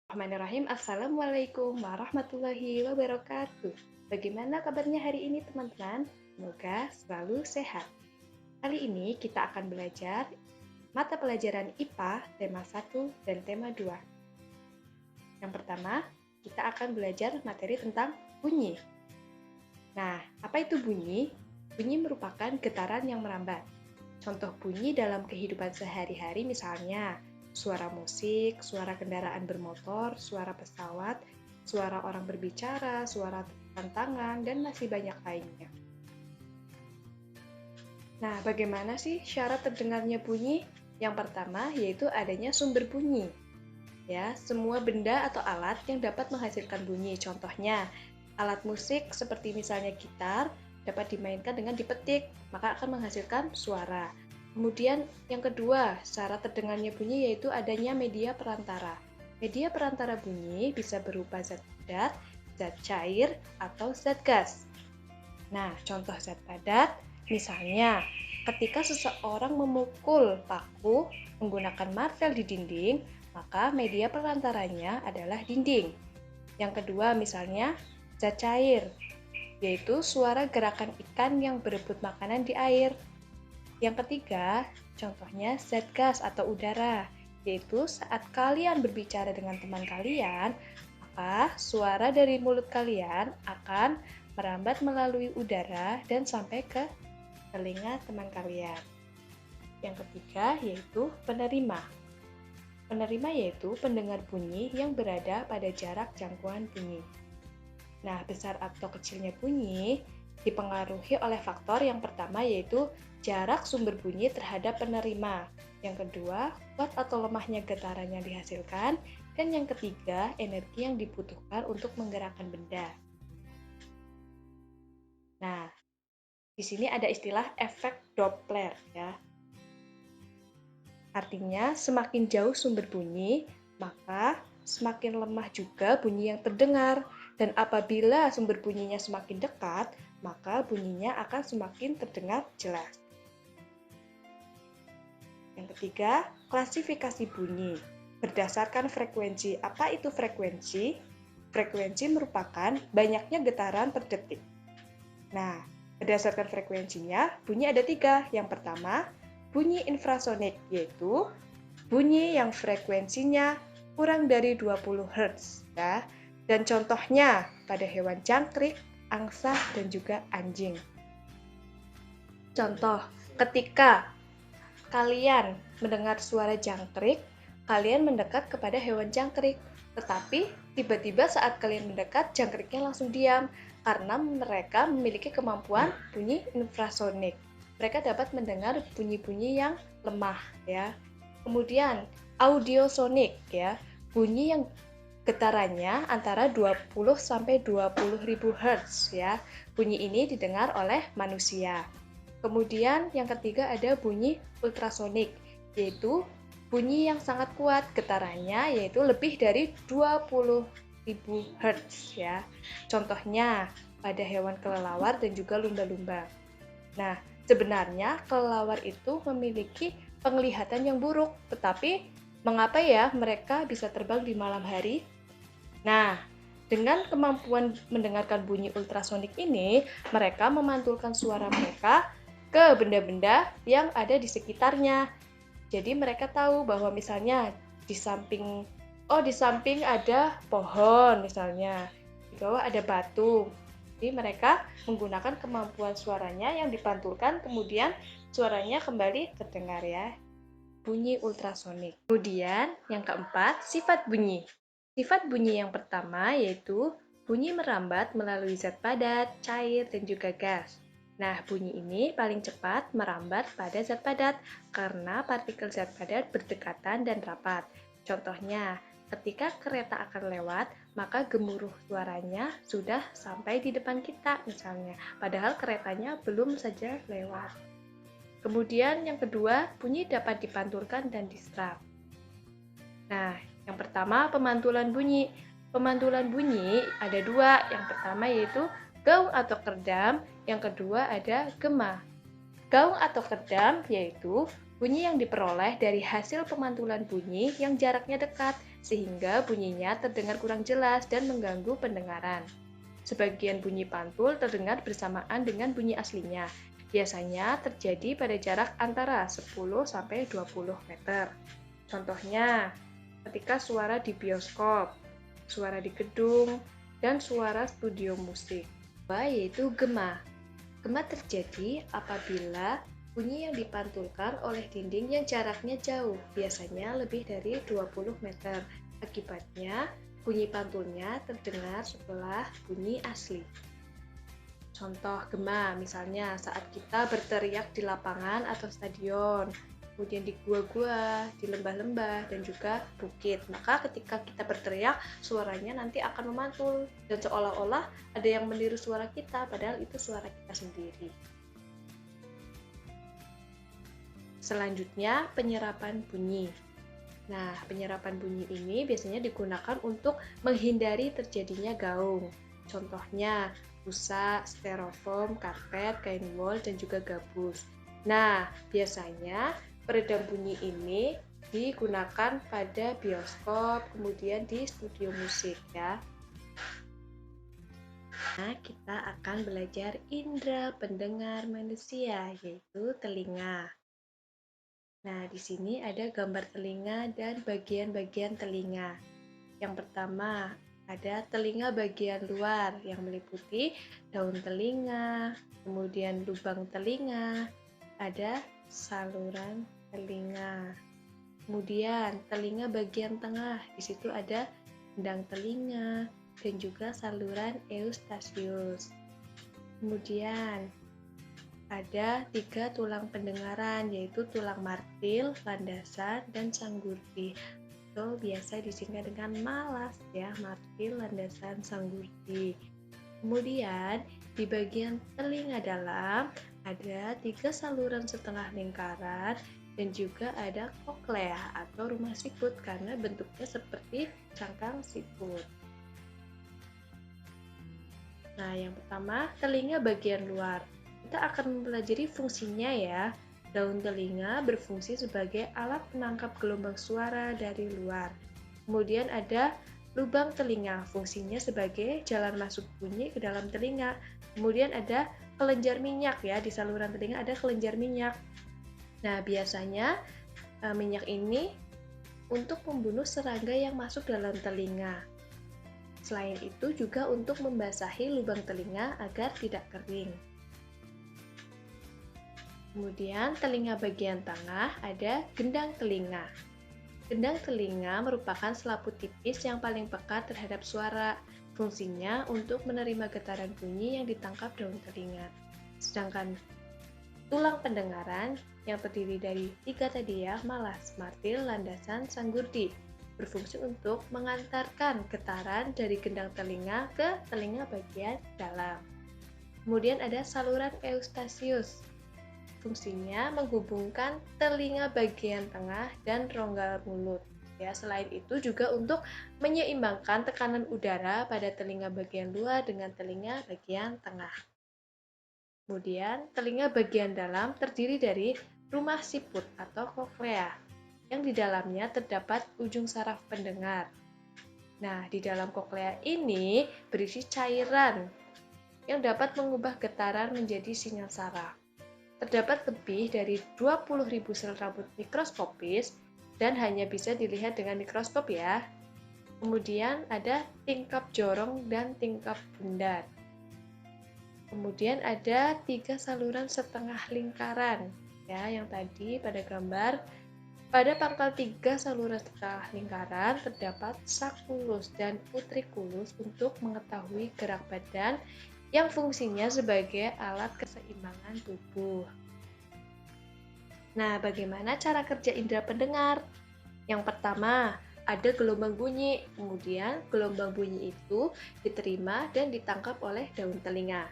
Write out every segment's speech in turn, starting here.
Bismillahirrahmanirrahim. Assalamualaikum warahmatullahi wabarakatuh. Bagaimana kabarnya hari ini teman-teman? Semoga selalu sehat. Kali ini kita akan belajar mata pelajaran IPA tema 1 dan tema 2. Yang pertama, kita akan belajar materi tentang bunyi. Nah, apa itu bunyi? Bunyi merupakan getaran yang merambat. Contoh bunyi dalam kehidupan sehari-hari misalnya suara musik, suara kendaraan bermotor, suara pesawat, suara orang berbicara, suara tantangan, dan masih banyak lainnya. Nah, bagaimana sih syarat terdengarnya bunyi? Yang pertama yaitu adanya sumber bunyi. Ya, semua benda atau alat yang dapat menghasilkan bunyi. Contohnya, alat musik seperti misalnya gitar dapat dimainkan dengan dipetik, maka akan menghasilkan suara. Kemudian yang kedua, syarat terdengarnya bunyi yaitu adanya media perantara. Media perantara bunyi bisa berupa zat padat, zat cair, atau zat gas. Nah, contoh zat padat, misalnya ketika seseorang memukul paku menggunakan martel di dinding, maka media perantaranya adalah dinding. Yang kedua, misalnya zat cair, yaitu suara gerakan ikan yang berebut makanan di air. Yang ketiga, contohnya zat gas atau udara, yaitu saat kalian berbicara dengan teman kalian, maka suara dari mulut kalian akan merambat melalui udara dan sampai ke telinga teman kalian. Yang ketiga, yaitu penerima. Penerima yaitu pendengar bunyi yang berada pada jarak jangkauan bunyi. Nah, besar atau kecilnya bunyi dipengaruhi oleh faktor yang pertama yaitu jarak sumber bunyi terhadap penerima. Yang kedua, kuat atau lemahnya getaran yang dihasilkan. Dan yang ketiga, energi yang dibutuhkan untuk menggerakkan benda. Nah, di sini ada istilah efek Doppler ya. Artinya, semakin jauh sumber bunyi, maka semakin lemah juga bunyi yang terdengar. Dan apabila sumber bunyinya semakin dekat, maka bunyinya akan semakin terdengar jelas. Yang ketiga, klasifikasi bunyi. Berdasarkan frekuensi. Apa itu frekuensi? Frekuensi merupakan banyaknya getaran per detik. Nah, berdasarkan frekuensinya, bunyi ada 3. Yang pertama, bunyi infrasonik, yaitu bunyi yang frekuensinya kurang dari 20 Hz. Ya. Dan contohnya pada hewan jangkrik, angsa, dan juga anjing. Contoh, ketika kalian mendengar suara jangkrik, kalian mendekat kepada hewan jangkrik. Tetapi tiba-tiba saat kalian mendekat, jangkriknya langsung diam karena mereka memiliki kemampuan bunyi infrasonik. Mereka dapat mendengar bunyi-bunyi yang lemah ya. Kemudian audiosonik ya, bunyi yang getarannya antara 20 sampai 20.000 Hz ya. Bunyi ini didengar oleh manusia. Kemudian yang ketiga ada bunyi ultrasonik, yaitu bunyi yang sangat kuat getarannya yaitu lebih dari 20.000 Hz ya. Contohnya pada hewan kelelawar dan juga lumba-lumba. Nah, sebenarnya kelelawar itu memiliki penglihatan yang buruk, tetapi mengapa ya mereka bisa terbang di malam hari? Nah, dengan kemampuan mendengarkan bunyi ultrasonik ini, mereka memantulkan suara mereka ke benda-benda yang ada di sekitarnya. Jadi mereka tahu bahwa misalnya di samping ada pohon misalnya, di bawah ada batu. Jadi mereka menggunakan kemampuan suaranya yang dipantulkan, kemudian suaranya kembali terdengar ya. Bunyi ultrasonik. Kemudian yang keempat, sifat bunyi. Sifat bunyi yang pertama yaitu bunyi merambat melalui zat padat, cair, dan juga gas. Nah, bunyi ini paling cepat merambat pada zat padat karena partikel zat padat berdekatan dan rapat. Contohnya, ketika kereta akan lewat, maka gemuruh suaranya sudah sampai di depan kita misalnya, padahal keretanya belum saja lewat. Kemudian yang kedua, bunyi dapat dipantulkan dan diserap. Nah, yang pertama pemantulan bunyi. Pemantulan bunyi ada 2. Yang pertama yaitu gaung atau kerdam, yang kedua ada gema. Gaung atau kerdam yaitu Bunyi yang diperoleh dari hasil pemantulan bunyi yang jaraknya dekat, sehingga bunyinya terdengar kurang jelas dan mengganggu pendengaran. Sebagian bunyi pantul terdengar bersamaan dengan bunyi aslinya. Biasanya terjadi pada jarak antara 10-20 meter. Contohnya, ketika suara di bioskop, suara di gedung, dan suara studio musik. Yaitu gema. Gema terjadi apabila bunyi yang dipantulkan oleh dinding yang jaraknya jauh, biasanya lebih dari 20 meter. Akibatnya, bunyi pantulnya terdengar setelah bunyi asli. Contoh gema, misalnya saat kita berteriak di lapangan atau stadion, kemudian di gua-gua, di lembah-lembah, dan juga bukit. Maka ketika kita berteriak, suaranya nanti akan memantul, dan seolah-olah ada yang meniru suara kita, padahal itu suara kita sendiri. Selanjutnya, penyerapan bunyi. Nah, penyerapan bunyi ini biasanya digunakan untuk menghindari terjadinya gaung. Contohnya, busa, styrofoam, karpet, kain wol, dan juga gabus. Nah, biasanya peredam bunyi ini digunakan pada bioskop, kemudian di studio musik ya. Nah, kita akan belajar indera pendengar manusia, yaitu telinga. Nah, di sini ada gambar telinga dan bagian-bagian telinga. Yang pertama, ada telinga bagian luar yang meliputi daun telinga, kemudian lubang telinga, ada saluran telinga. Kemudian telinga bagian tengah, di situ ada gendang telinga dan juga saluran eustasius. Kemudian ada 3 tulang pendengaran, yaitu tulang martil, landasan, dan sanggurdi. Atau biasa disingkat dengan malas ya, martil, landasan, sanggurdi. Kemudian di bagian telinga dalam ada 3 saluran setengah lingkaran dan juga ada koklea atau rumah siput karena bentuknya seperti cangkang siput. Nah, yang pertama telinga bagian luar. Kita akan mempelajari fungsinya ya. Daun telinga berfungsi sebagai alat penangkap gelombang suara dari luar. Kemudian ada lubang telinga, fungsinya sebagai jalan masuk bunyi ke dalam telinga. Kemudian ada kelenjar minyak ya, di saluran telinga ada kelenjar minyak. Nah, biasanya minyak ini untuk membunuh serangga yang masuk dalam telinga. Selain itu juga untuk membasahi lubang telinga agar tidak kering. Kemudian telinga bagian tengah ada gendang telinga. Gendang telinga merupakan selaput tipis yang paling pekat terhadap suara. Fungsinya untuk menerima getaran bunyi yang ditangkap daun telinga. Sedangkan tulang pendengaran yang terdiri dari 3 tadi ya, malas, martil, landasan, sanggurdi, berfungsi untuk mengantarkan getaran dari gendang telinga ke telinga bagian dalam. Kemudian ada saluran eustasius. Fungsinya menghubungkan telinga bagian tengah dan rongga mulut. Ya, selain itu juga untuk menyeimbangkan tekanan udara pada telinga bagian luar dengan telinga bagian tengah. Kemudian, telinga bagian dalam terdiri dari rumah siput atau koklea, yang di dalamnya terdapat ujung saraf pendengar. Nah, di dalam koklea ini berisi cairan yang dapat mengubah getaran menjadi sinyal saraf. Terdapat lebih dari 20.000 sel rambut mikroskopis dan hanya bisa dilihat dengan mikroskop ya. Kemudian ada tingkap jorong dan tingkap bundar. Kemudian ada 3 saluran setengah lingkaran ya, yang tadi pada gambar. Pada pangkal 3 saluran setengah lingkaran terdapat sakulus dan utriculus untuk mengetahui gerak badan yang fungsinya sebagai alat keseimbangan tubuh. Nah, bagaimana cara kerja indera pendengar? Yang pertama, ada gelombang bunyi. Kemudian, gelombang bunyi itu diterima dan ditangkap oleh daun telinga.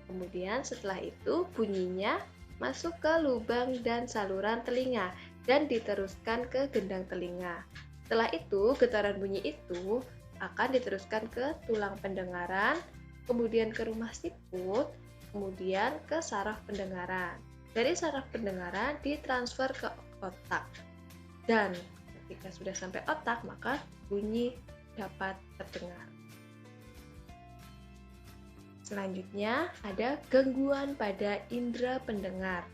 Kemudian, setelah itu bunyinya masuk ke lubang dan saluran telinga dan diteruskan ke gendang telinga. Setelah itu, getaran bunyi itu akan diteruskan ke tulang pendengaran, kemudian ke rumah siput, kemudian ke saraf pendengaran. Dari saraf pendengaran ditransfer ke otak. Dan ketika sudah sampai otak, maka bunyi dapat terdengar. Selanjutnya ada gangguan pada indera pendengar.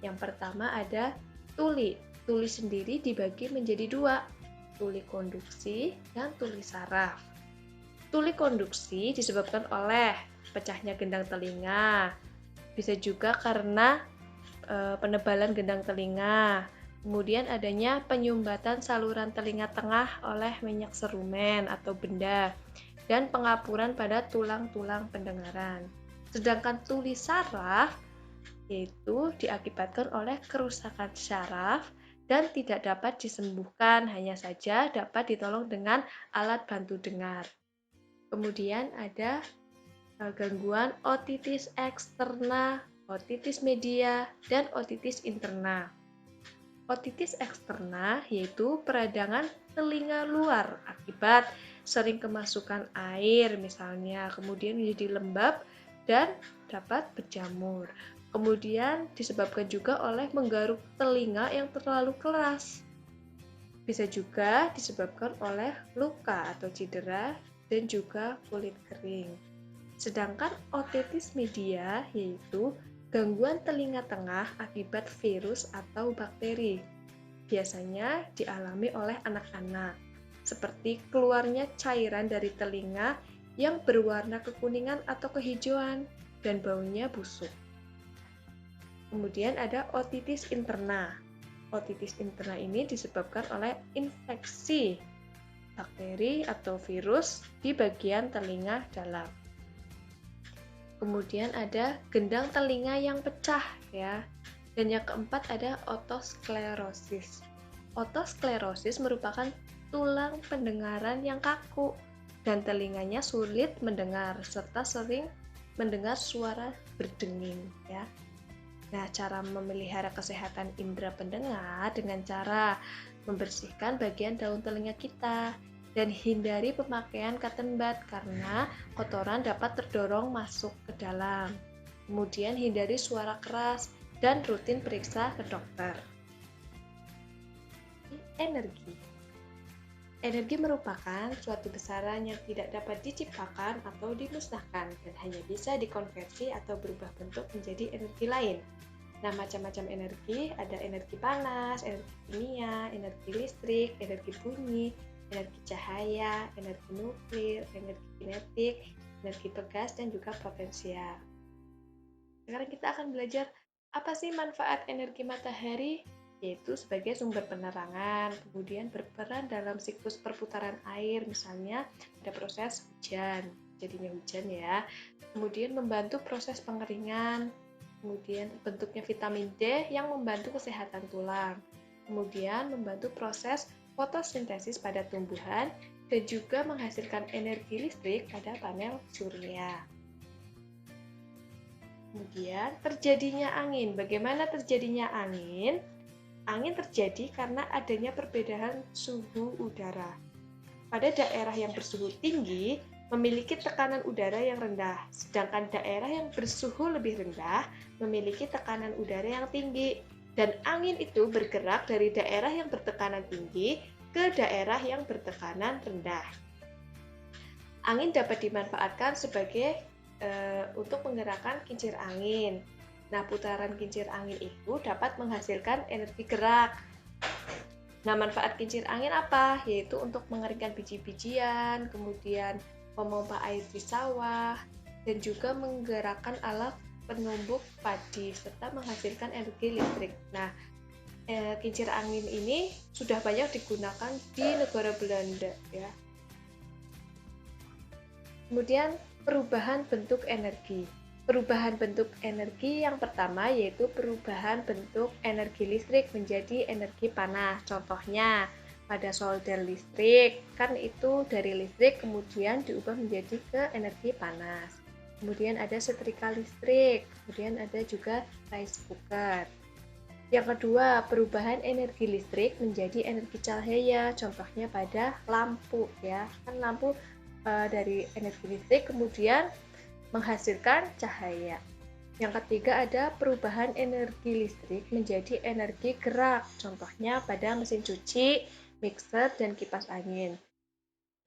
Yang pertama ada tuli. Tuli sendiri dibagi menjadi dua, tuli konduksi dan tuli saraf. Tuli konduksi disebabkan oleh pecahnya gendang telinga, bisa juga karena penebalan gendang telinga, kemudian adanya penyumbatan saluran telinga tengah oleh minyak serumen atau benda, dan pengapuran pada tulang-tulang pendengaran. Sedangkan tuli saraf yaitu diakibatkan oleh kerusakan syaraf dan tidak dapat disembuhkan, hanya saja dapat ditolong dengan alat bantu dengar. Kemudian ada gangguan otitis eksterna, otitis media, dan otitis interna. Otitis eksterna yaitu peradangan telinga luar akibat sering kemasukan air misalnya, kemudian menjadi lembab dan dapat berjamur. Kemudian disebabkan juga oleh menggaruk telinga yang terlalu keras. Bisa juga disebabkan oleh luka atau cedera dan juga kulit kering. Sedangkan otitis media yaitu gangguan telinga tengah akibat virus atau bakteri. Biasanya dialami oleh anak-anak, seperti keluarnya cairan dari telinga yang berwarna kekuningan atau kehijauan dan baunya busuk. Kemudian ada otitis interna. Otitis interna ini disebabkan oleh infeksi bakteri atau virus di bagian telinga dalam. Kemudian ada gendang telinga yang pecah ya. Dan yang keempat ada otosklerosis. Otosklerosis merupakan tulang pendengaran yang kaku dan telinganya sulit mendengar serta sering mendengar suara berdenging ya. Nah, cara memelihara kesehatan indera pendengar dengan cara membersihkan bagian daun telinga kita dan hindari pemakaian cotton bud karena kotoran dapat terdorong masuk ke dalam. Kemudian hindari suara keras dan rutin periksa ke dokter. Energi. Energi merupakan suatu besaran yang tidak dapat diciptakan atau dimusnahkan dan hanya bisa dikonversi atau berubah bentuk menjadi energi lain. Nah, macam-macam energi, ada energi panas, energi kimia, energi listrik, energi bunyi, energi cahaya, energi nuklir, energi kinetik, energi tegas, dan juga potensial. Sekarang kita akan belajar apa sih manfaat energi matahari, yaitu sebagai sumber penerangan, kemudian berperan dalam siklus perputaran air, misalnya ada proses hujan, jadinya hujan ya, kemudian membantu proses pengeringan, kemudian bentuknya vitamin D yang membantu kesehatan tulang, kemudian membantu proses fotosintesis pada tumbuhan, dan juga menghasilkan energi listrik pada panel surya. Kemudian terjadinya angin. Bagaimana terjadinya angin? Angin terjadi karena adanya perbedaan suhu udara. Pada daerah yang bersuhu tinggi memiliki tekanan udara yang rendah, sedangkan daerah yang bersuhu lebih rendah memiliki tekanan udara yang tinggi. Dan angin itu bergerak dari daerah yang bertekanan tinggi ke daerah yang bertekanan rendah. Angin dapat dimanfaatkan sebagai untuk menggerakkan kincir angin. Nah, putaran kincir angin itu dapat menghasilkan energi gerak. Nah, manfaat kincir angin apa? Yaitu untuk mengeringkan biji-bijian, kemudian memompa air di sawah, dan juga menggerakkan alat penumbuk padi, serta menghasilkan energi listrik. Nah, kincir angin ini sudah banyak digunakan di negara Belanda ya. Kemudian perubahan bentuk energi. Perubahan bentuk energi yang pertama yaitu perubahan bentuk energi listrik menjadi energi panas. Contohnya pada solder listrik, kan itu dari listrik kemudian diubah menjadi ke energi panas. Kemudian ada setrika listrik, kemudian ada juga rice cooker. Yang kedua, perubahan energi listrik menjadi energi cahaya. Contohnya pada lampu ya. Kan lampu dari energi listrik kemudian menghasilkan cahaya. Yang ketiga ada perubahan energi listrik menjadi energi gerak. Contohnya pada mesin cuci, mixer, dan kipas angin.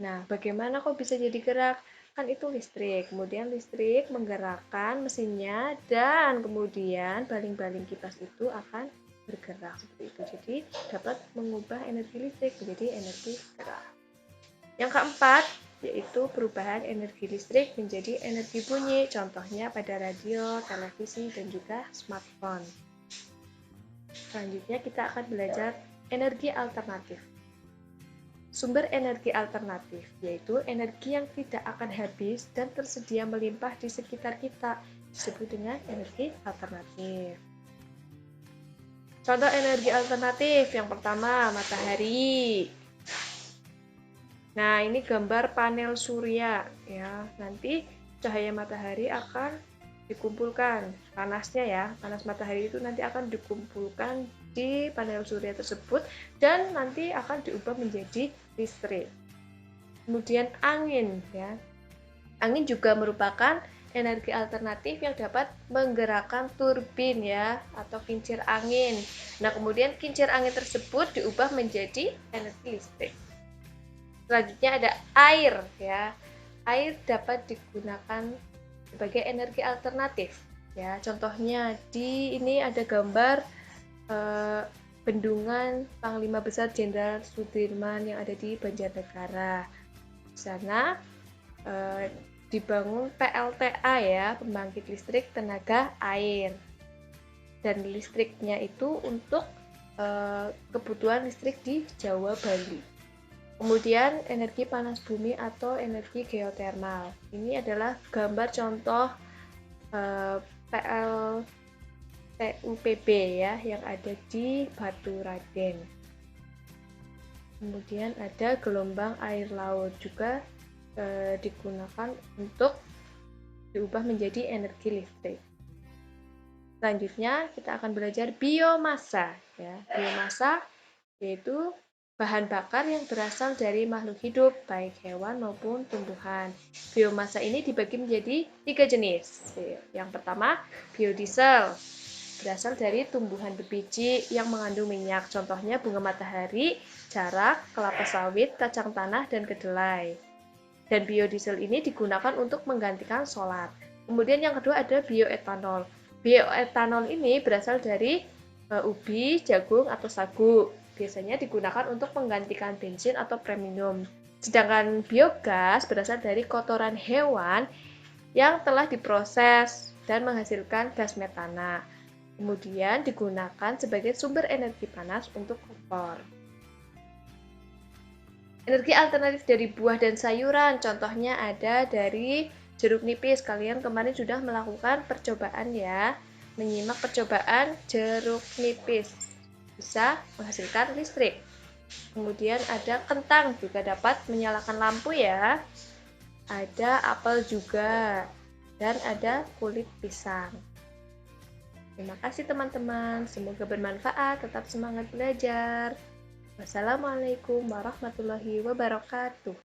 Nah, bagaimana kok bisa jadi gerak? Kan itu listrik. Kemudian listrik menggerakkan mesinnya dan kemudian baling-baling kipas itu akan bergerak seperti itu. Jadi dapat mengubah energi listrik menjadi energi gerak. Yang keempat, yaitu perubahan energi listrik menjadi energi bunyi, contohnya pada radio, televisi, dan juga smartphone. Selanjutnya kita akan belajar energi alternatif. Sumber energi alternatif, yaitu energi yang tidak akan habis dan tersedia melimpah di sekitar kita, disebut dengan energi alternatif. Contoh energi alternatif, yang pertama matahari. Nah, ini gambar panel surya ya. Nanti cahaya matahari akan dikumpulkan, panasnya ya. Panas matahari itu nanti akan dikumpulkan di panel surya tersebut dan nanti akan diubah menjadi listrik. Kemudian angin ya. Angin juga merupakan energi alternatif yang dapat menggerakkan turbin ya atau kincir angin. Nah, kemudian kincir angin tersebut diubah menjadi energi listrik. Selanjutnya ada air ya. Air dapat digunakan sebagai energi alternatif ya. Contohnya di ini ada gambar bendungan Panglima Besar Jenderal Sudirman yang ada di Banjarnegara. Di sana dibangun PLTA ya, pembangkit listrik tenaga air. Dan listriknya itu untuk kebutuhan listrik di Jawa Bali. Kemudian energi panas bumi atau energi geotermal. Ini adalah gambar contoh PLTUPB ya yang ada di Batu Raden. Kemudian ada gelombang air laut juga digunakan untuk diubah menjadi energi listrik. Selanjutnya kita akan belajar biomasa ya. Biomasa yaitu bahan bakar yang berasal dari makhluk hidup, baik hewan maupun tumbuhan. Biomasa ini dibagi menjadi 3 jenis. Yang pertama, biodiesel. Berasal dari tumbuhan berbiji yang mengandung minyak. Contohnya bunga matahari, jarak, kelapa sawit, kacang tanah, dan kedelai. Dan biodiesel ini digunakan untuk menggantikan solar. Kemudian yang kedua ada bioetanol. Bioetanol ini berasal dari ubi, jagung, atau sagu. Biasanya digunakan untuk menggantikan bensin atau premium. Sedangkan biogas berasal dari kotoran hewan yang telah diproses dan menghasilkan gas metana. Kemudian digunakan sebagai sumber energi panas untuk kompor. Energi alternatif dari buah dan sayuran, contohnya ada dari jeruk nipis. Kalian kemarin sudah melakukan percobaan ya, menyimak percobaan jeruk nipis. Bisa menghasilkan listrik. Kemudian ada kentang juga dapat menyalakan lampu ya. Ada apel juga dan ada kulit pisang. Terima kasih teman-teman, semoga bermanfaat, tetap semangat belajar. Wassalamualaikum warahmatullahi wabarakatuh.